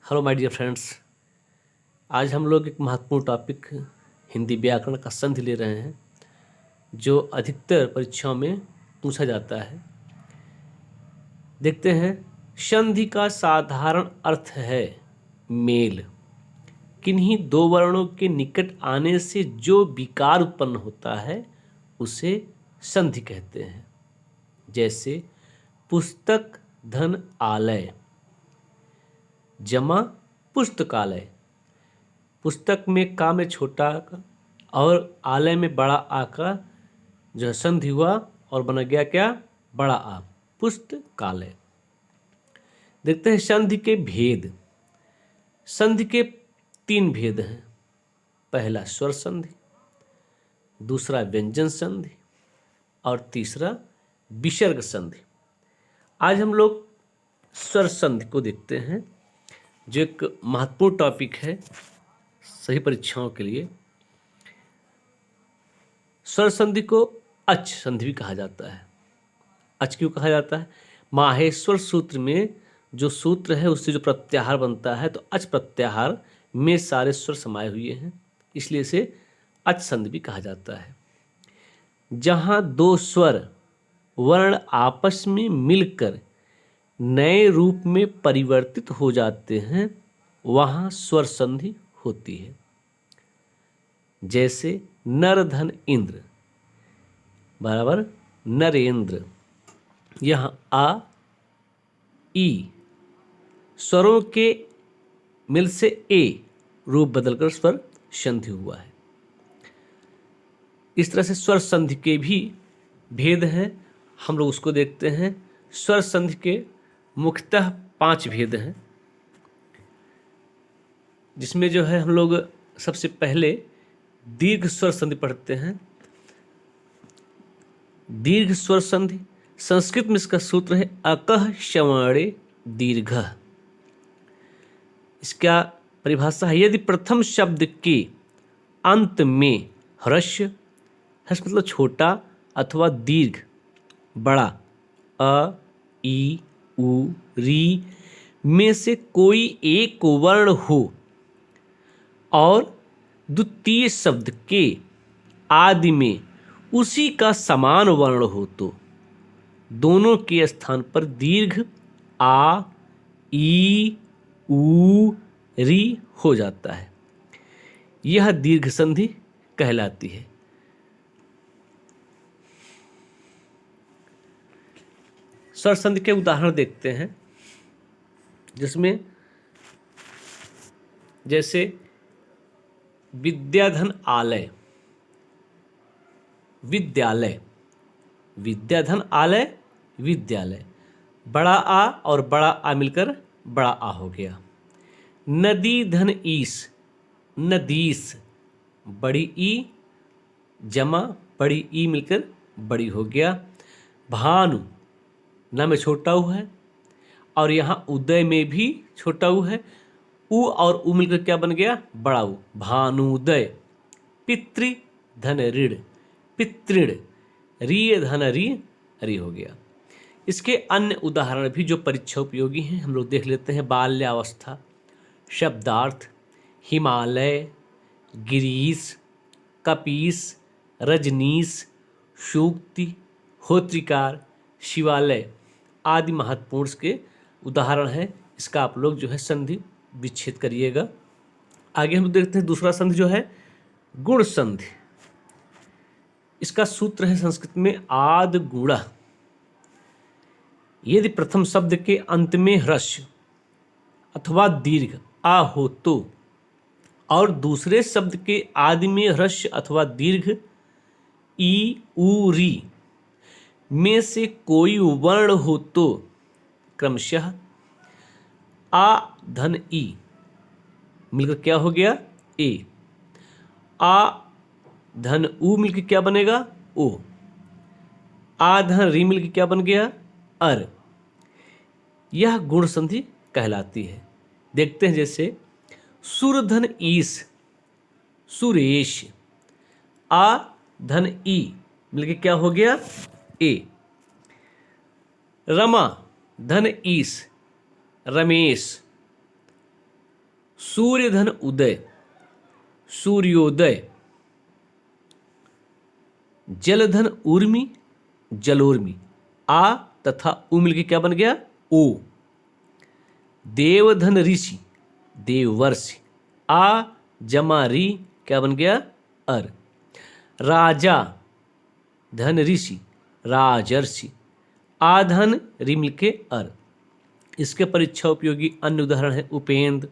Hello my dear friends. आज हम लोग एक महत्वपूर्ण टॉपिक हिंदी व्याकरण का संधि ले रहे हैं, जो अधिकतर परीक्षाओं में पूछा जाता है। देखते हैं। संधि का साधारण अर्थ है मेल। किन्हीं दो वर्णों के निकट आने से जो विकार उत्पन्न होता है उसे संधि कहते हैं। जैसे पुस्तक धन आलय जमा पुस्तकालय। पुस्तक में का में छोटा का और आलय में बड़ा आ का जो है संधि हुआ और बना गया क्या, बड़ा आ, पुस्तकालय। देखते हैं संधि के भेद। संधि के 3 भेद हैं। पहला स्वर संधि, दूसरा व्यंजन संधि और तीसरा विसर्ग संधि। आज हम लोग स्वर संधि को देखते हैं, जो एक महत्वपूर्ण टॉपिक है सही परीक्षाओं के लिए। स्वर संधि को अच संधि भी कहा जाता है। अच क्यों कहा जाता है? माहेश्वर सूत्र में जो सूत्र है उससे जो प्रत्याहार बनता है, तो अच प्रत्याहार में सारे स्वर समाये हुए हैं, इसलिए इसे अच संधि भी कहा जाता है। जहाँ 2 स्वर वर्ण आपस में मिलकर नए रूप में परिवर्तित हो जाते हैं वहाँ स्वर संधि होती है। जैसे नर धन इंद्र बराबर नरेंद्र। यहाँ आ ई स्वरों के मिल से ए रूप बदलकर स्वर संधि हुआ है। इस तरह से स्वर संधि के भी भेद हैं, हम लोग उसको देखते हैं। स्वर संधि के मुख्यतः 5 भेद हैं, जिसमें जो है हम लोग सबसे पहले दीर्घ स्वर संधि पढ़ते हैं। दीर्घ स्वर संधि संस्कृत में इसका सूत्र है अकः श्रवणे दीर्घ। इसका परिभाषा है यदि प्रथम शब्द के अंत में ह्रस्व, ह्रस्व मतलब छोटा अथवा दीर्घ बड़ा अ ई उ री में से कोई एक वर्ण हो और द्वितीय शब्द के आदि में उसी का समान वर्ण हो तो दोनों के स्थान पर दीर्घ आ ई उ री हो जाता है। यह दीर्घ संधि कहलाती है। स्वर संधि के उदाहरण देखते हैं, जिसमें जैसे विद्याधन आलय, विद्यालय, विद्याधन आलय विद्यालय। बड़ा आ और बड़ा आ मिलकर बड़ा आ हो गया। नदी धन ईस नदीस, बड़ी ई जमा बड़ी ई मिलकर बड़ी हो गया। भानु न में छोटा ऊ है और यहाँ उदय में भी छोटा ऊ है, उ और उ मिलकर क्या बन गया, बड़ा ऊ, भानुदय। पितृ धन ऋण पितृण, री धन री री हो गया। इसके अन्य उदाहरण भी जो परीक्षा उपयोगी हैं हम लोग देख लेते हैं। बाल्यावस्था, शब्दार्थ, हिमालय, गिरीश, कपीस, रजनीश, सूक्ति, होत्रिकार, शिवालय आदि महत्वपूर्ण के उदाहरण हैं। इसका आप लोग जो है संधि विच्छेद करिएगा। आगे हम देखते हैं दूसरा संधि जो है गुण संधि। इसका सूत्र है संस्कृत में आद गुण। यदि प्रथम शब्द के अंत में ह्रस्व अथवा दीर्घ आ हो तो और दूसरे शब्द के आदि में ह्रस्व अथवा दीर्घ ई उ री में से कोई वर्ण हो तो क्रमशः आ धन ई मिलकर क्या हो गया, ए। आ धन उ मिलकर क्या बनेगा, ओ। आ धन री मिलकर क्या बन गया, अर। यह गुण संधि कहलाती है। देखते हैं जैसे सुर धन ईस सुरेश, आ धन ई मिलकर क्या हो गया, ए। रमा धन ईस रमेश, सूर्य धन उदय, सूर्योदय। जलधन ऊर्मी, जलोर्मी। आ तथा उ मिलके क्या बन गया? ओ। देवधन ऋषि, देववर्षि। आ जमा री क्या बन गया? अर। राजा धन ऋषि, राजर्षि। आधन री मिलके अर। इसके परीक्षा उपयोगी अन्य उदाहरण है उपेंद्र,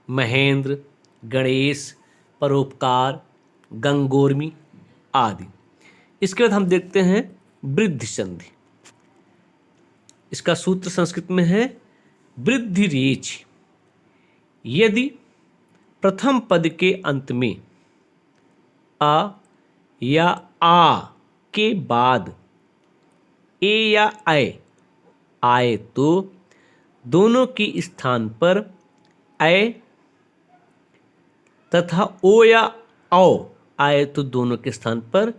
महेंद्र, गणेश, परोपकार, गंगोर्मी आदि। इसके बाद हम देखते हैं वृद्धि संधि। इसका सूत्र संस्कृत में है वृद्धि रेच। यदि प्रथम पद के अंत में अ या आ के बाद ए या ऐ आए तो दोनों के स्थान पर ऐ तथा ओ या औ आए तो दोनों के स्थान पर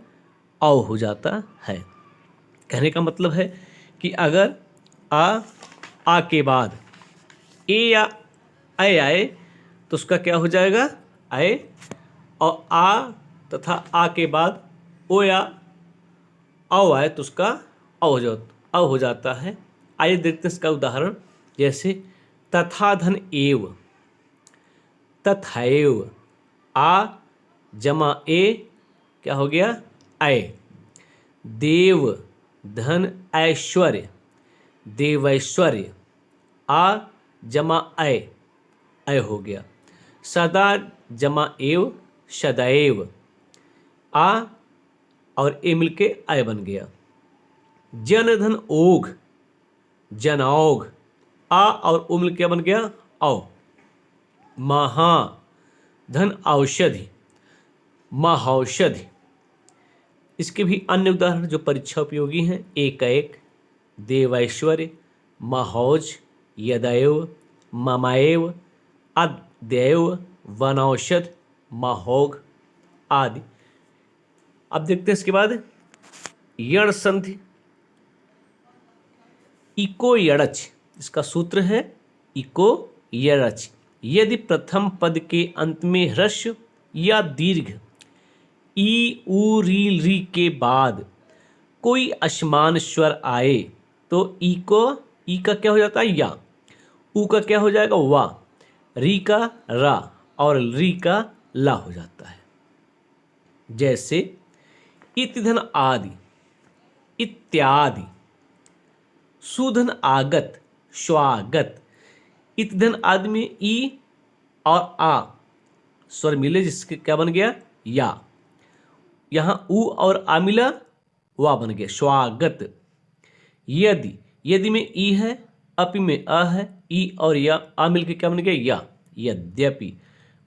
औ हो जाता है। कहने का मतलब है कि अगर आ के बाद ए या ऐ आए तो उसका क्या हो जाएगा? ऐ। और आ तथा आ के बाद ओ या औ आए तो उसका औ हो जाता है। आइए देखते हैं इसका उदाहरण। जैसे तथा धन एव, तथैव। आ जमा ए क्या हो गया? ऐ। देव धन ऐश्वर्य, देवैश्वर्य। आ जमा ऐ, ऐ हो गया। सदा जमा एव, सदैव। आ और ए मिलके ऐ बन गया। जन धन ओघ, जनौघ। आ और ओ मिलके क्या बन गया? औ। महा धन औषधि, महौषधि। इसके भी अन्य उदाहरण जो परीक्षा उपयोगी हैं एक, देवैश्वर्य, महौज, यदैव, ममैव, अद्यैव, वनौषध, महोघ आदि। अब देखते हैं इसके बाद यण संधि। इको यणच। इसका सूत्र है इको यणच। यदि प्रथम पद के अंत में ह्रस्व या दीर्घ ई उ री री के बाद कोई असमान स्वर आए तो ई का क्या हो जाता है? या। उ का क्या हो जाएगा? वा। री का रा और री का ला हो जाता है। जैसे इतिधन आदि, इत्यादि। सुधन आगत, स्वागत। इतिधन आदि में ई और आ स्वर मिले जिसके क्या बन गया? या। यहां उ और आ मिला, वा बन गया स्वागत। यदि में ई है, अपि में अ है, ई और या आ मिलके क्या बन गया? या। यद्यपि।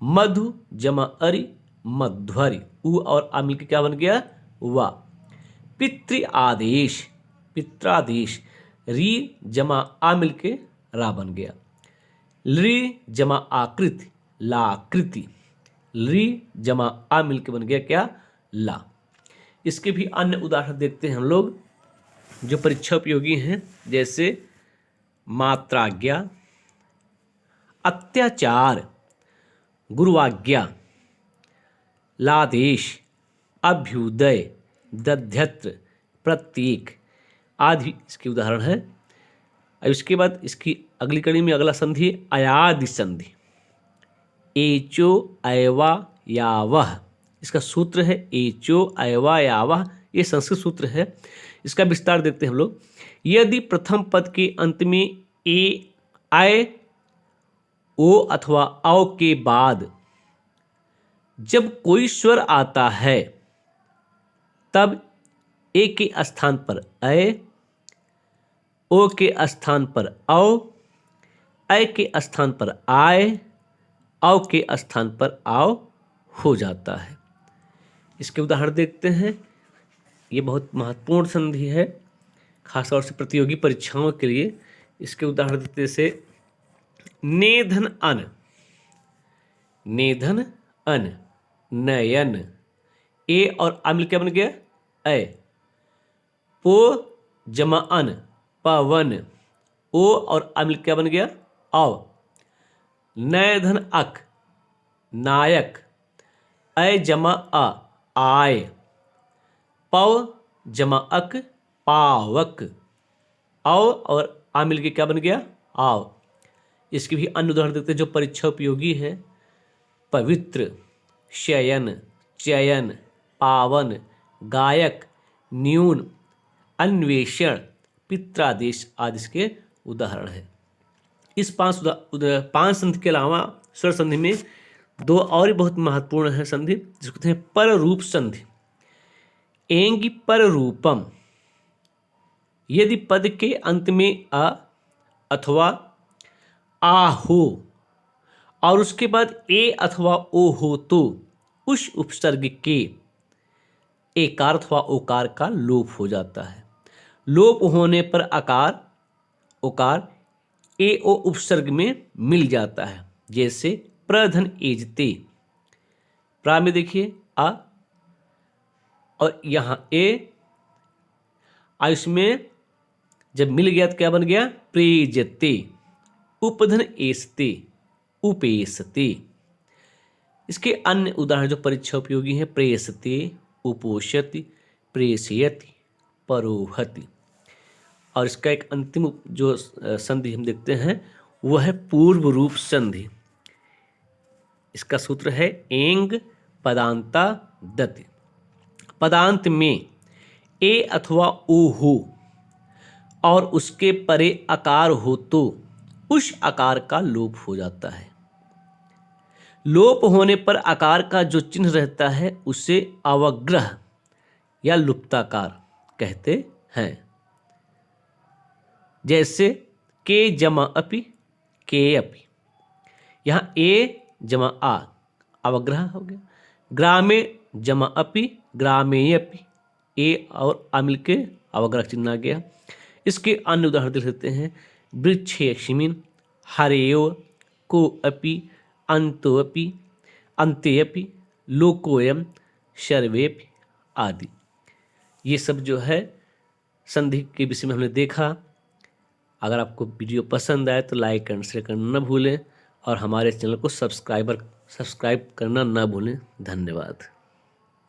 मधु जमा अरि, मध्वरि। उ और आ मिलके क्या बन गया? वा। पितृ आदेश, पित्रादेश। री जमा आ मिलके रा बन गया। ली जमा आकृति, लाकृति। ली जमा आ मिलके बन गया क्या? ला। इसके भी अन्य उदाहरण देखते हैं हम लोग जो परीक्षा उपयोगी हैं। जैसे मात्राज्ञा, अत्याचार, गुरुआज्ञा, लादेश, अभ्युदय, दध्यत्र, प्रत्येक आदि इसके उदाहरण है। अब इसके बाद इसकी अगली कड़ी में अगला संधि अयादि संधि। एचो अयवा यावह। इसका सूत्र है एचो अयवा यावह। ये संस्कृत सूत्र है। इसका विस्तार देखते हैं हम लोग। यदि प्रथम पद के अंत में ए आए ओ अथवा औ के बाद जब कोई स्वर आता है तब ए के स्थान पर ऐ, ओ के स्थान पर औ, ऐ के स्थान पर आए, औ के स्थान पर आओ हो जाता है। इसके उदाहरण देखते हैं। ये बहुत महत्वपूर्ण संधि है खासतौर से प्रतियोगी परीक्षाओं के लिए। इसके उदाहरण देते से नेधन अन, नेधन अन, नयन। ए और आ मिल क्या बन गया? ऐ। पो जमा अन, पवन। ओ और आ मिल क्या बन गया? औ। नय धन अक नायक, अय जमा अ आय, पव जमा अक पावक, आओ और आ मिल के क्या बन गया आओ। इसके भी अन्य उदाहरण देखते हैं जो परीक्षा उपयोगी है। पवित्र, शयन, चयन, पावन, गायक, न्यून, अन्वेषण, पित्रादेश आदि इसके उदाहरण है। इस पांच संधि के अलावा स्वर संधि में दो और भी बहुत महत्वपूर्ण है संधि, जिसको कहते हैं पर रूप संधि। एंगी पर रूपम, यदि पद के अंत में अ अथवा आ हो और उसके बाद ए अथवा ओ हो तो उस उपसर्ग के एकार अथवा ओकार का लोप हो जाता है। लोप होने पर आकार ओकार ए ओ उपसर्ग में मिल जाता है। जैसे प्रधन एजते, प्रा में देखिए आ और यहां ए, इसमें जब मिल गया तो क्या बन गया प्रेजते। उपधन एसते उपेसते। इसके अन्य उदाहरण जो परीक्षा उपयोगी है प्रेसते, उपोषति, प्रेषयति, परोहति। और इसका एक अंतिम जो संधि हम देखते हैं वह है पूर्व रूप संधि। इसका सूत्र है एंग पदांता दति। पदांत में ए अथवा ओ हो और उसके परे आकार हो तो उस आकार का लोप हो जाता है। लोप होने पर आकार का जो चिन्ह रहता है उसे अवग्रह या लुप्ताकार कहते हैं। जैसे के जमा अपि के अपि, यहां ए जमा आ अवग्रह हो गया। ग्रामे जमा अपि ग्रामे अपि, ए और आ मिल के अवग्रह चिन्ह आ गया। इसके अन्य उदाहरण देख लेते हैं। वृक्षेक्षिमिन, हरेयो, को अपि, अंतो अपि, अंते अपि, लोकोयम, सर्वेपि आदि। ये सब जो है संधि के विषय में हमने देखा। अगर आपको वीडियो पसंद आए तो लाइक एंड शेयर करना न भूलें और हमारे चैनल को सब्सक्राइब करना न भूलें। धन्यवाद।